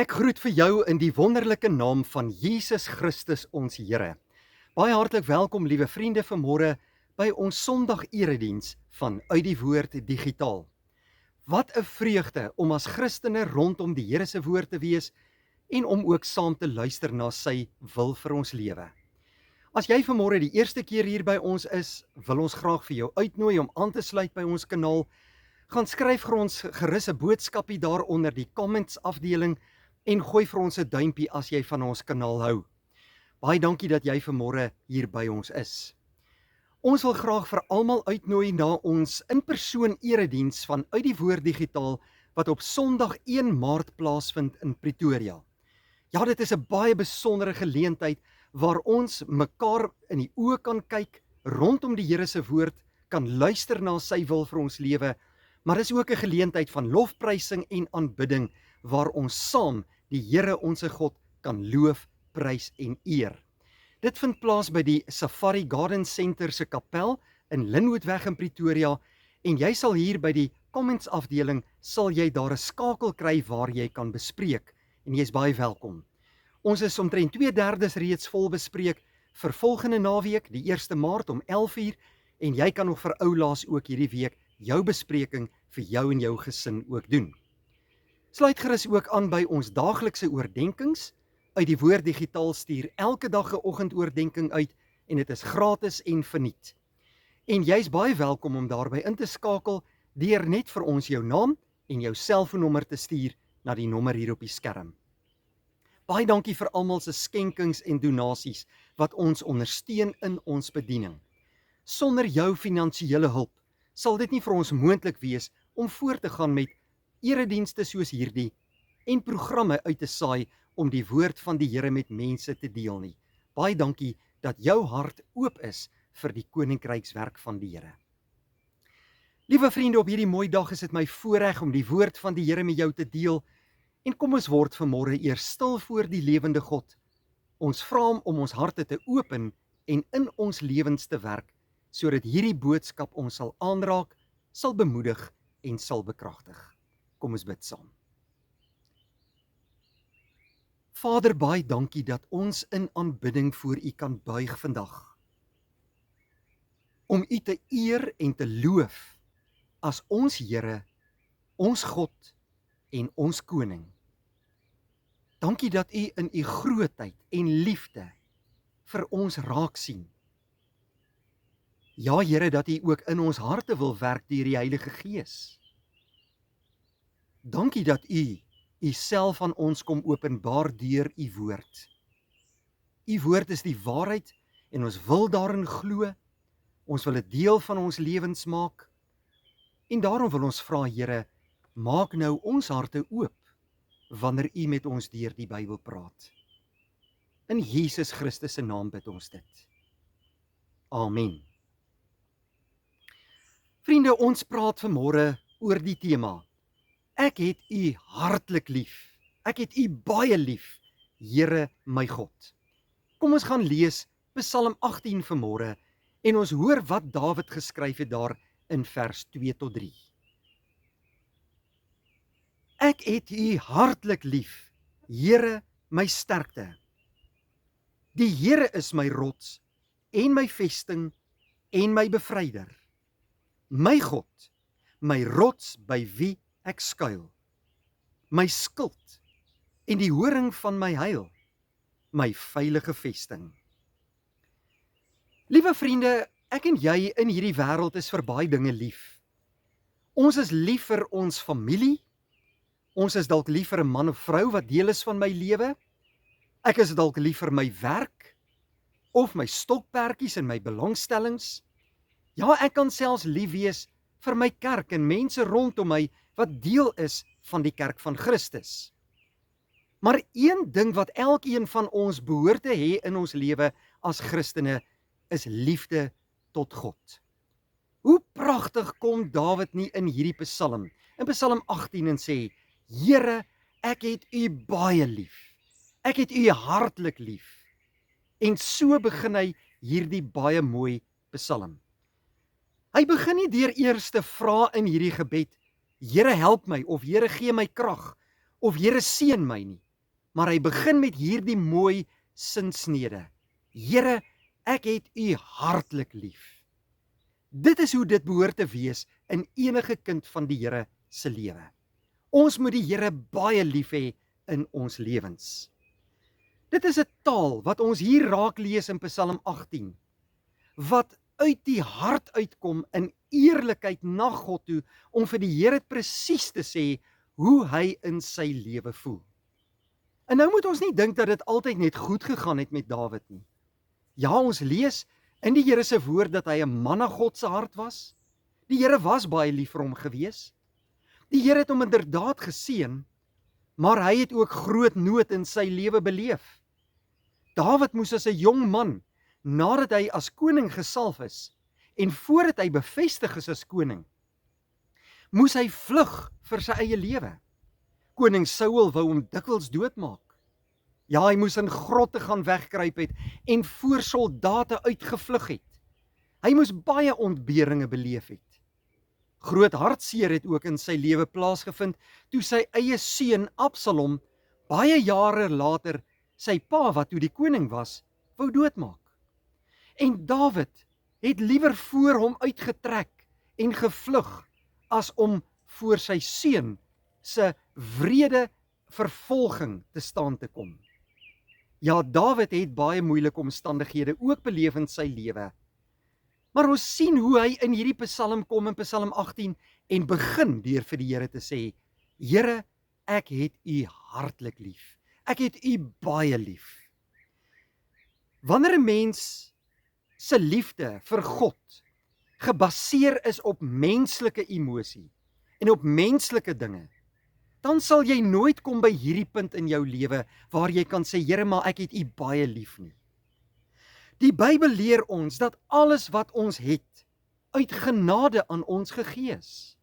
Ek groet vir jou in die wonderlike naam van Jesus Christus ons Here. Baie hartlik welkom liewe vriende vanmôre by ons Sondag erediens van Uit die Woord digitaal. Wat 'n vreugde om as Christene rondom die Here se woord te wees en om ook saam te luister na sy wil vir ons lewe. As jy vanmôre die eerste keer hier by ons is, wil ons graag vir jou uitnooi om aan te sluit by ons kanaal. Gaan skryf vir ons gerus 'n boodskapie daar onder die comments afdeling en gooi vir ons 'n duimpie as jy van ons kanaal hou. Baie dankie dat jy vanmôre hier by ons is. Ons wil graag vir almal uitnooi na ons in-persoon erediens van Uit die Woord digitaal wat op Sondag 1 Maart plaasvind in Pretoria. Ja, dit is 'n baie besondere geleentheid waar ons mekaar in die oë kan kyk, rondom die Here se woord, kan luister na sy wil vir ons lewe, maar dis ook 'n geleentheid van lofprysing en aanbidding waar ons saam die Here onse God kan loof, prys en eer. Dit vind plaas by die Safari Garden Center se kapel in Linwoodweg in Pretoria en jy sal hier by die comments afdeling sal jy daar 'n skakel kry waar jy kan bespreek en jy is baie welkom. Ons is omtrent 2/3 reeds vol bespreek vir volgende naweek, die 1 Maart om 11:00 en jy kan nog vir oulaas ook hierdie week jou bespreking vir jou en jou gesin ook doen. Sluit gerus ook aan by ons daaglikse oordenkings. Uit die Woord digitaal stuur elke dag 'n oggendoordenking uit en dit is gratis en verniet. En jy's baie welkom om daarbey in te skakel deur net vir ons jou naam en jou selfoonnommer te stuur na die nommer hier op die skerm. Baie dankie vir almal se skenkings en donasies wat ons ondersteun in ons bediening. Sonder jou finansiële hulp sal dit nie vir ons moontlik wees om voort te gaan met eredienste soos hierdie en programme uit te saai om die woord van die Here met mense te deel nie. Baie dankie dat jou hart oop is vir die koninkrykswerk van die Here. Liewe vriende, op hierdie mooi dag is dit my voorreg om die woord van die Here met jou te deel en kom ons word vanmôre eers stil voor die lewende God. Ons vra hom om ons harte te open en in ons lewens te werk, sodat hierdie boodskap ons sal aanraak, sal bemoedig en sal bekragtig. Kom ons bid saam. Vader, baie dankie dat ons in aanbidding voor U kan buig vandag. Om U te eer en te loof as ons Here, ons God en ons Koning. Dankie dat U in U grootheid en liefde vir ons raak sien. Ja, Here, dat U ook in ons harte wil werk deur die Heilige Gees. Dankie dat U self aan ons kom openbaar deur U woord. U woord is die waarheid en ons wil daarin glo. Ons wil dit deel van ons lewens maak. En daarom wil ons vra, Here, maak nou ons harte oop wanneer U met ons deur die Bybel praat. In Jesus Christus se naam bid ons dit. Amen. Vriende, ons praat vanmôre oor die tema: Ek het U hartlik lief. Ek het U baie lief, Here my God. Kom ons gaan lees Psalm 18 vanmôre en ons hoor wat Dawid geskryf het daar in vers 2 tot 3. Ek het U hartlik lief, Here my sterkte. Die Here is my rots en my vesting en my bevryder. My God, my rots by wie ek skuil, my skild en die horing van my heil, my veilige vesting. Liewe vriende, ek en jy in hierdie wêreld is vir baie dinge lief. Ons is lief vir ons familie, ons is dalk lief vir 'n man of vrou wat deel is van my lewe, ek is dalk lief vir my werk, of my stokperdjies en my belangstellings. Ja, ek kan selfs lief wees vir my kerk en mense rondom my wat deel is van die kerk van Christus. Maar een ding wat elkeen van ons behoort te hê in ons lewe as Christene is liefde tot God. Hoe pragtig kom Dawid nie in hierdie Psalm, in Psalm 18 en sê, Here, ek het U baie lief. Ek het U hartlik lief. En so begin hy hierdie baie mooi Psalm. Hy begin nie deur eers te vra in hierdie gebed, Here help my, of Here gee my krag, of Here seën my nie. maar hy begin met hierdie mooi sinsnede. Here, ek het u hartlik lief. Dit is hoe dit behoort te wees in enige kind van die Here se lewe. Ons moet die Here baie lief hê in ons lewens. Dit is 'n taal wat ons hier raak lees in Psalm 18, wat uit die hart uitkom in eerlikheid na God toe, om vir die Here presies te sê hoe hy in sy lewe voel. En nou moet ons nie dink dat dit altyd net goed gegaan het met Dawid nie. Ja, ons lees in die Here se woord dat hy 'n man na God se hart was. Die Here was baie lief vir hom gewees. Die Here het hom inderdaad geseën, maar hy het ook groot nood in sy lewe beleef. Dawid moes as 'n jong man, nadat hy as koning gesalf is, en voordat hy bevestig is as koning, moes hy vlug vir sy eie lewe. Koning Saul wou hom dikwels doodmaak. Ja, hy moes in grotte gaan wegkruip het en voor soldate uitgevlug het. Hy moes baie ontberinge beleef het. Groot hartseer het ook in sy lewe plaasgevind toe sy eie seun Absalom baie jare later sy pa, wat toe die koning was, wou doodmaak. En Dawid het liewer voor hom uitgetrek en gevlug as om voor sy seun se wrede vervolging te staan te kom. Ja, Dawid het baie moeilike omstandighede ook beleef in sy lewe. Maar ons sien hoe hy in hierdie psalm kom in Psalm 18 en begin deur vir die Here te sê, Here, ek het u hartlik lief. Ek het u baie lief. Wanneer 'n mens se liefde vir God gebaseer is op menslike emosie en op menslike dinge, dan sal jy nooit kom by hierdie punt in jou lewe waar jy kan sê, Here, maar ek het u baie lief nie. Die Bybel leer ons dat alles wat ons het, uit genade aan ons gegee is.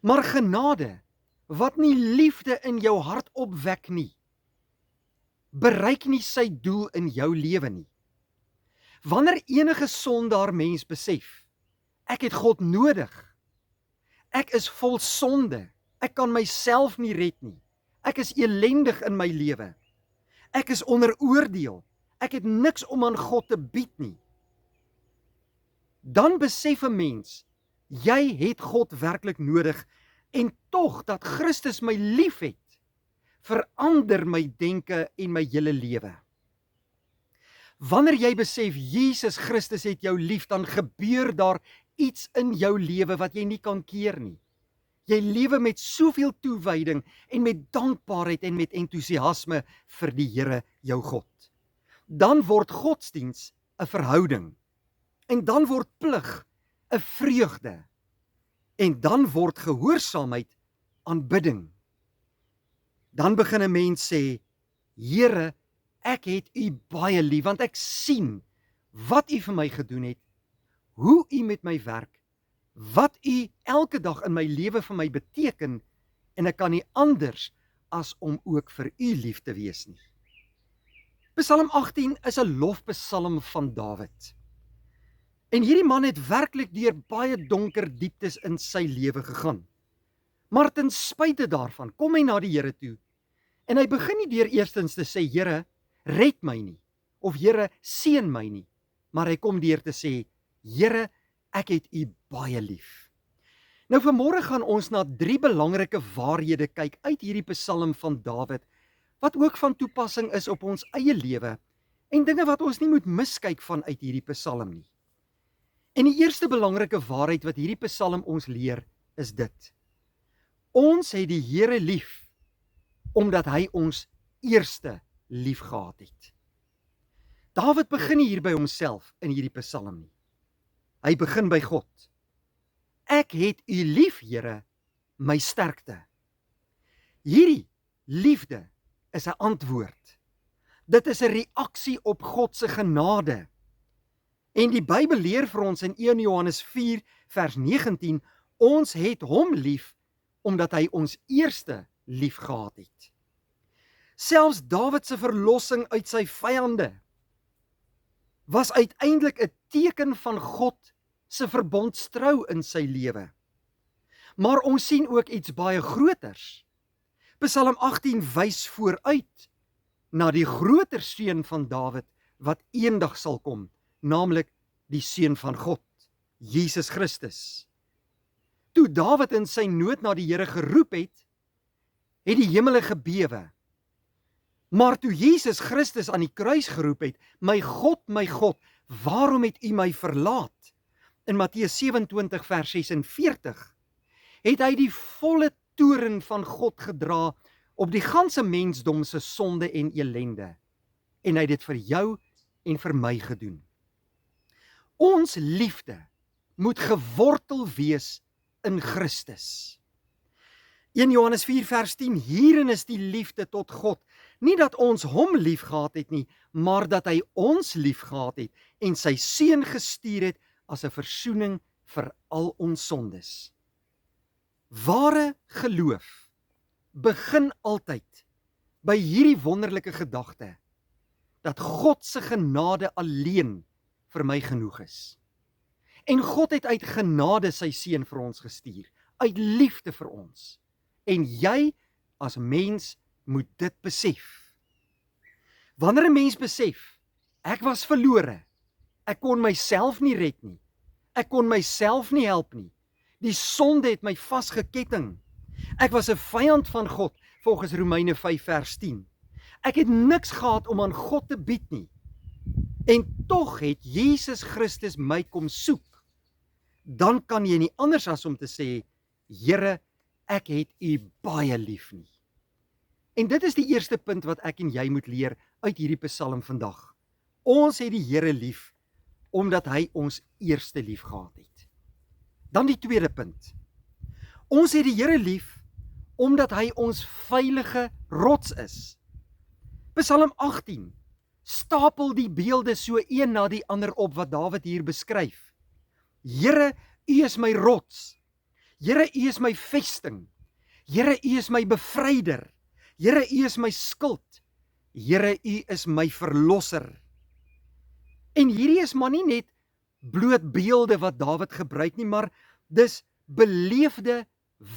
Maar genade, wat nie liefde in jou hart opwek nie, bereik nie sy doel in jou lewe nie. Wanneer enige sondaar mens besef, ek het God nodig, ek is vol sonde, ek kan myself nie red nie, ek is elendig in my lewe, ek is onder oordeel, ek het niks om aan God te bied nie. Dan besef 'n mens, jy het God werklik nodig, en tog dat Christus my lief het, verander my denke en my hele lewe. Wanneer jy besef, Jesus Christus het jou lief, dan gebeur daar iets in jou lewe wat jy nie kan keer nie. Jy lewe met soveel toewyding en met dankbaarheid en met entoesiasme vir die Here jou God. Dan word godsdiens 'n verhouding, en dan word plig 'n vreugde, en dan word gehoorsaamheid aanbidding. Dan begin 'n mens sê, Here, ek het u baie lief, want ek sien wat u vir my gedoen het, hoe u met my werk, wat u elke dag in my lewe vir my beteken, en ek kan nie anders as om ook vir u lief te wees nie. Psalm 18 is 'n lofpsalm van Dawid. En hierdie man het werklik deur baie donker dieptes in sy lewe gegaan. Maar ten spyte daarvan kom hy na die Here toe, en hy begin nie deur eerstens te sê, Here, red my nie, of Here, seën my nie, maar hy kom deur te sê, Here, ek het u baie lief. Nou vanmôre gaan ons na 3 belangrike waarhede kyk uit hierdie psalm van Dawid, wat ook van toepassing is op ons eie lewe, en dinge wat ons nie moet miskyk van uit hierdie psalm nie. En die eerste belangrike waarheid wat hierdie psalm ons leer, is dit. Ons het die Here lief, omdat hy ons eerste lief gehad het. Dawid begin nie hier by homself in hierdie psalm nie. Hy begin by God. Ek het u lief, Here, my sterkte. Hierdie liefde is 'n antwoord. Dit is 'n reaksie op God se genade. En die Bybel leer vir ons in 1 Johannes 4 vers 19, ons het hom lief, omdat hy ons eerste lief gehad het. Selfs Dawid se verlossing uit sy vyande was uiteindelik 'n teken van God se verbondstrou in sy lewe. Maar ons sien ook iets baie groters. Psalm 18 wys vooruit na die groter seun van Dawid wat eendag sal kom, naamlik die seun van God, Jesus Christus. Toe Dawid in sy nood na die Here geroep het die hemele gebewe. Maar toe Jesus Christus aan die kruis geroep het, my God, waarom het U my verlaat? In Matteus 27 vers 46, het hy die volle toorn van God gedra op die ganse mensdom se sonde en elende. En hy het dit vir jou en vir my gedoen. Ons liefde moet gewortel wees in Christus. 1 Johannes 4 vers 10, hierin is die liefde tot God, nie dat ons hom lief gehad het nie, maar dat hy ons lief gehad het en sy seun gestuur het as 'n versoening vir al ons sondes. Ware geloof begin altyd by hierdie wonderlike gedagte, dat God se genade alleen vir my genoeg is. En God het uit genade sy seun vir ons gestuur, uit liefde vir ons. En jy as mens moet dit besef. Wanneer 'n mens besef, ek was verlore, ek kon myself nie red nie, ek kon myself nie help nie, die sonde het my vasgeketting, ek was 'n vyand van God, volgens Romeine 5 vers 10. Ek het niks gehad om aan God te bied nie, en tog het Jesus Christus my kom soek. Dan kan jy nie anders as om te sê, Here, ek het U baie lief nie. En dit is die eerste punt wat ek en jy moet leer uit hierdie Psalm vandag. Ons het die Here lief, omdat hy ons eerste lief gehad het. Dan die tweede punt. Ons het die Here lief, omdat hy ons veilige rots is. Psalm 18 stapel die beelde so een na die ander op wat Dawid hier beskryf. Here, U is my rots. Here, U is my vesting. Here, U is my bevryder. Here, U is my skild. Here, U is my verlosser. En hierdie is maar nie net bloot beelde wat Dawid gebruik nie, maar dis beleefde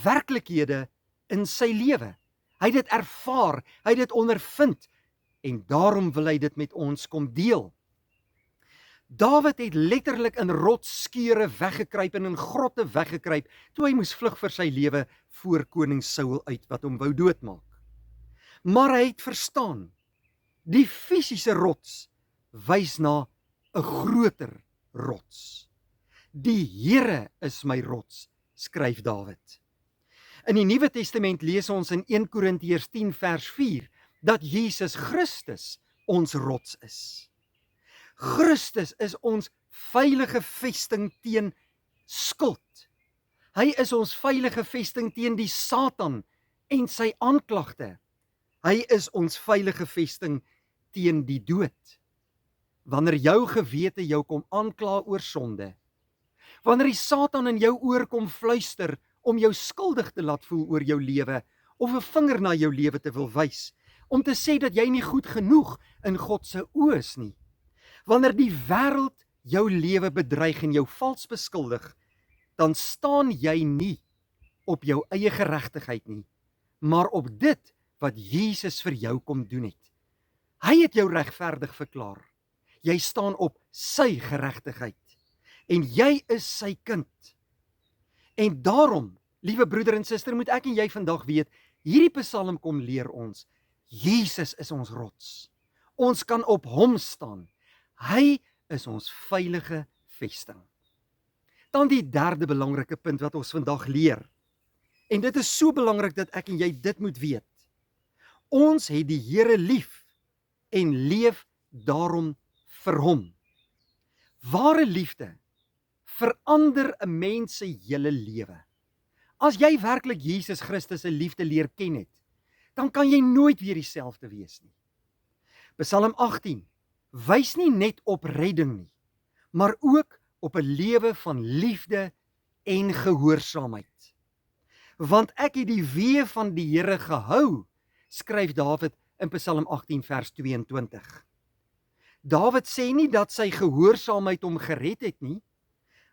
werklikhede in sy lewe. Hy het dit ervaar, hy het dit ondervind, en daarom wil hy dit met ons kom deel. Dawid het letterlik in rotsskeure weggekruip en in grotte weggekruip, toe hy moes vlug vir sy lewe voor koning Saul uit, wat hom wou doodmaak. Maar hy het verstaan, die fisiese rots wys na 'n groter rots. Die Here is my rots, skryf Dawid. In die Nuwe Testament lees ons in 1 Korintiërs 10 vers 4, dat Jesus Christus ons rots is. Christus is ons veilige vesting teen skuld. Hy is ons veilige vesting teen die Satan en sy aanklagte. Hy is ons veilige vesting teen die dood. Wanneer jou gewete jou kom aankla oor sonde, wanneer die Satan in jou oor kom fluister om jou skuldig te laat voel oor jou lewe, of 'n vinger na jou lewe te wil wys, om te sê dat jy nie goed genoeg in God se oë is nie. Wanneer die wêreld jou lewe bedreig en jou vals beskuldig, dan staan jy nie op jou eie geregtigheid nie, maar op dit wat Jesus vir jou kom doen het. Hy het jou regverdig verklaar. Jy staan op sy geregtigheid en jy is sy kind. En daarom, liewe broeder en suster, moet ek en jy vandag weet, hierdie Psalm kom leer ons, Jesus is ons rots. Ons kan op hom staan. Hy is ons veilige vesting. Dan die derde belangrike punt wat ons vandag leer. En dit is so belangrik dat ek en jy dit moet weet. Ons het die Here lief en leef daarom vir hom. Ware liefde verander 'n mens se hele lewe. As jy werklik Jesus Christus se liefde leer ken het, dan kan jy nooit weer dieselfde wees nie. Psalm 18 wys nie net op redding nie, maar ook op 'n lewe van liefde en gehoorsaamheid. Want ek het die weë van die Here gehou, skryf Dawid in Psalm 18 vers 22. Dawid sê nie dat sy gehoorsaamheid hom gered het nie.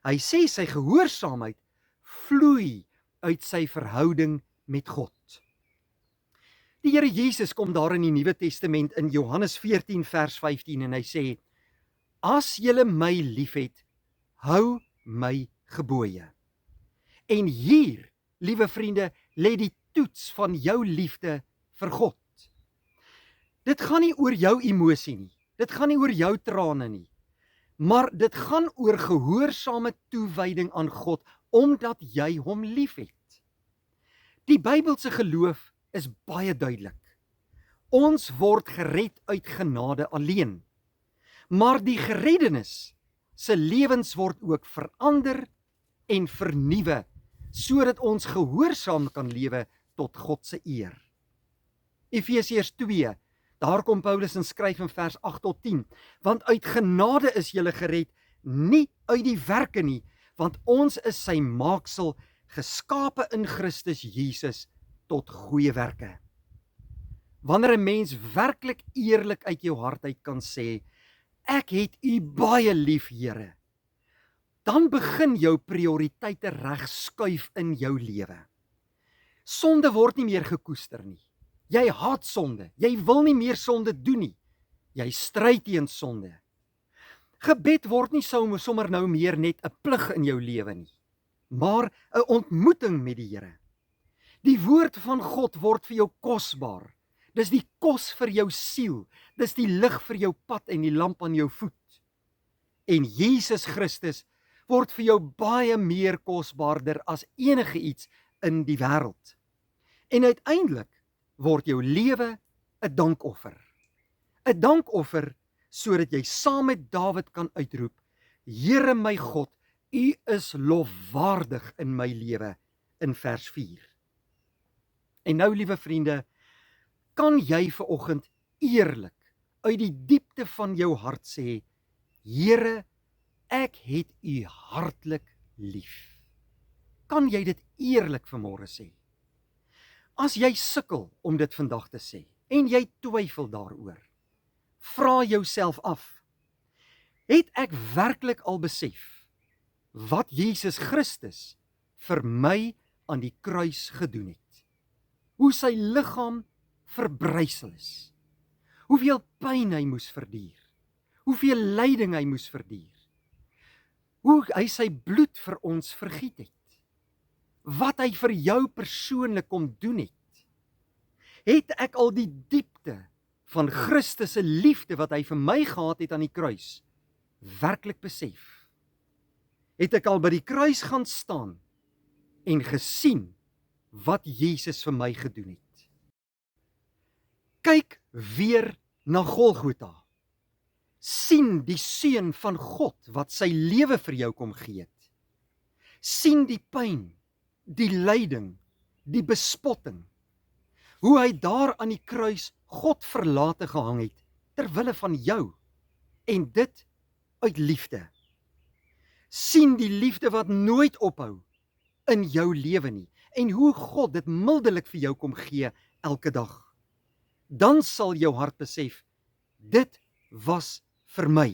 Hy sê sy gehoorsaamheid vloei uit sy verhouding met God. Die Here Jesus kom daar in die Nuwe Testament in Johannes 14 vers 15 en hy sê: As julle my liefhet, hou my gebooie. En hier, liewe vriende, lê die toets van jou liefde vir God. Dit gaan nie oor jou emosie nie. Dit gaan nie oor jou trane nie. Maar dit gaan oor gehoorsame toewyding aan God, omdat jy hom liefhet. Die Bybelse geloof is baie duidelik. Ons word gered uit genade alleen. Maar die gereddenes se lewens word ook verander en vernuwe, sodat ons gehoorsaam kan lewe tot God se eer. Efesiërs 2, daar kom Paulus en skryf in vers 8 tot 10, want uit genade is julle gered, nie uit die werke nie, want ons is sy maaksel, geskape in Christus Jesus tot goeie werke. Wanneer 'n mens werklik eerlik uit jou hart uit kan sê, ek het u baie lief, Here, dan begin jou prioriteite reg skuif in jou lewe. Sonde word nie meer gekoester nie. Jy haat sonde, jy wil nie meer sonde doen nie. Jy stry teen sonde. Gebed word nie sommer nou meer net 'n plig in jou lewe nie, maar 'n ontmoeting met die Here. Die woord van God word vir jou kosbaar. Dis die kos vir jou siel, dis die lig vir jou pad en die lamp aan jou voet. En Jesus Christus word vir jou baie meer kosbaarder as enige iets in die wêreld. En uiteindelik word jou lewe 'n dankoffer. 'n Dankoffer sodat jy saam met Dawid kan uitroep: Here my God, U is lofwaardig in my lewe, in vers 4. En nou, liewe vriende, kan jy vanoggend eerlik uit die diepte van jou hart sê: Here, ek het U hartlik lief. Kan jy dit eerlik vanmôre sê? As jy sukkel om dit vandag te sê en jy twyfel daaroor, vra jouself af: het ek werklik al besef wat Jesus Christus vir my aan die kruis gedoen het? Hoe sy liggaam verbrysel is, hoeveel pyn hy moes verduur, hoeveel lyding hy moes verduur, hoe hy sy bloed vir ons vergiet het, wat hy vir jou persoonlik kom doen het. Het ek al die diepte van Christus se liefde wat hy vir my gehad het aan die kruis werklik besef? Het ek al by die kruis gaan staan en gesien wat Jesus vir my gedoen het? Kyk weer na Golgotha. Sien die Seun van God wat sy lewe vir jou kom gee het. Sien die pyn, die lyding, die bespotting. Hoe hy daar aan die kruis God verlate gehang het ter wille van jou, en dit uit liefde. Sien die liefde wat nooit ophou in jou lewe nie, en hoe God dit mildelik vir jou kom gee elke dag. Dan sal jou hart besef, dit was vir my.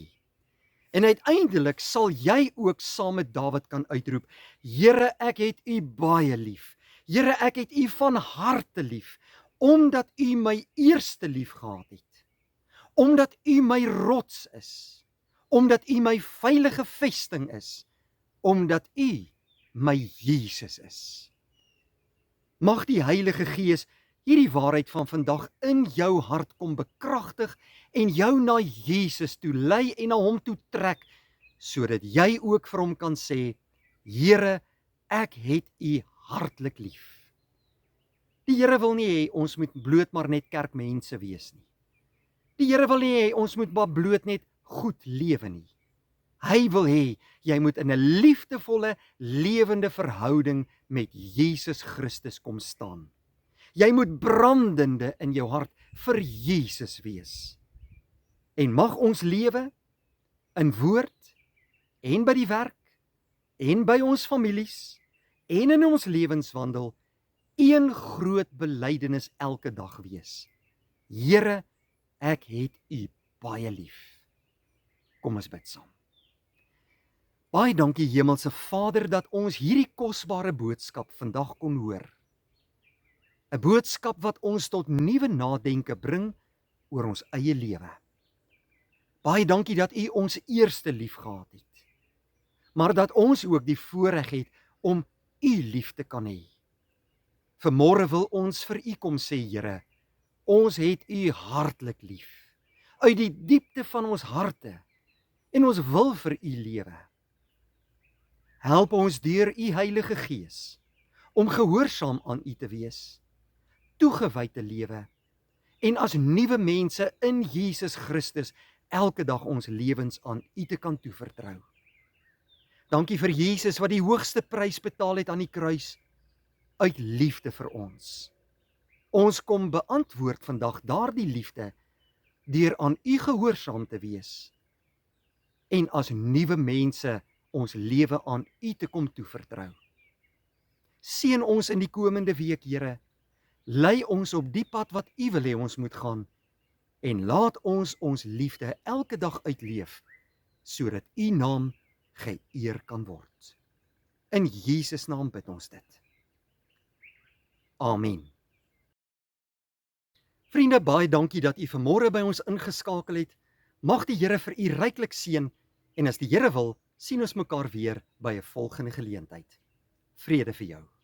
En uiteindelik sal jy ook saam met Dawid kan uitroep: Here, ek het U baie lief. Here, ek het U van harte lief, omdat U my eerste lief gehad het. Omdat U my rots is. Omdat U my veilige vesting is. Omdat U my Jesus is. Mag die Heilige Gees hierdie waarheid van vandag in jou hart kom bekragtig en jou na Jesus toe lei en na hom toe trek, sodat jy ook vir hom kan sê: Here, ek het U hartlik lief. Die Here wil nie hê ons moet bloot maar net kerkmense wees nie. Die Here wil nie hê ons moet maar bloot net goed lewe nie. Hy wil hê jy moet in 'n liefdevolle, lewende verhouding met Jesus Christus kom staan. Jy moet brandende in jou hart vir Jesus wees. En mag ons lewe in woord en by die werk en by ons families en in ons lewenswandel een groot belydenis elke dag wees: Here, ek het U baie lief. Kom ons bid saam. Baie dankie Hemelse Vader dat ons hierdie kosbare boodskap vandag kon hoor. 'n boodskap wat ons tot nuwe nadenke bring oor ons eie lewe. Baie dankie dat U ons eerste lief gehad het, maar dat ons ook die voorreg het om U lief te kan hê. Vanmôre wil ons vir U kom sê, Here, ons het U hartlik lief, uit die diepte van ons harte, en ons wil vir U lewe. Help ons deur U Heilige Gees om gehoorsaam aan U te wees, toegewy te lewe en as nuwe mense in Jesus Christus elke dag ons lewens aan U te kan toevertrou. Dankie vir Jesus wat die hoogste prys betaal het aan die kruis uit liefde vir ons. Ons kom beantwoord vandag daardie liefde deur aan U gehoorsaam te wees en as nuwe mense ons lewe aan U te kom toevertrou. Seën ons in die komende week, Here. Lei ons op die pad wat U wil hê ons moet gaan en laat ons ons liefde elke dag uitleef sodat U naam geëer kan word. In Jesus naam bid ons dit. Amen. Vriende, baie dankie dat U vanmôre by ons ingeskakel het. Mag die Here vir U ryklik seën en as die Here wil, sien ons mekaar weer by 'n volgende geleentheid. Vrede vir jou.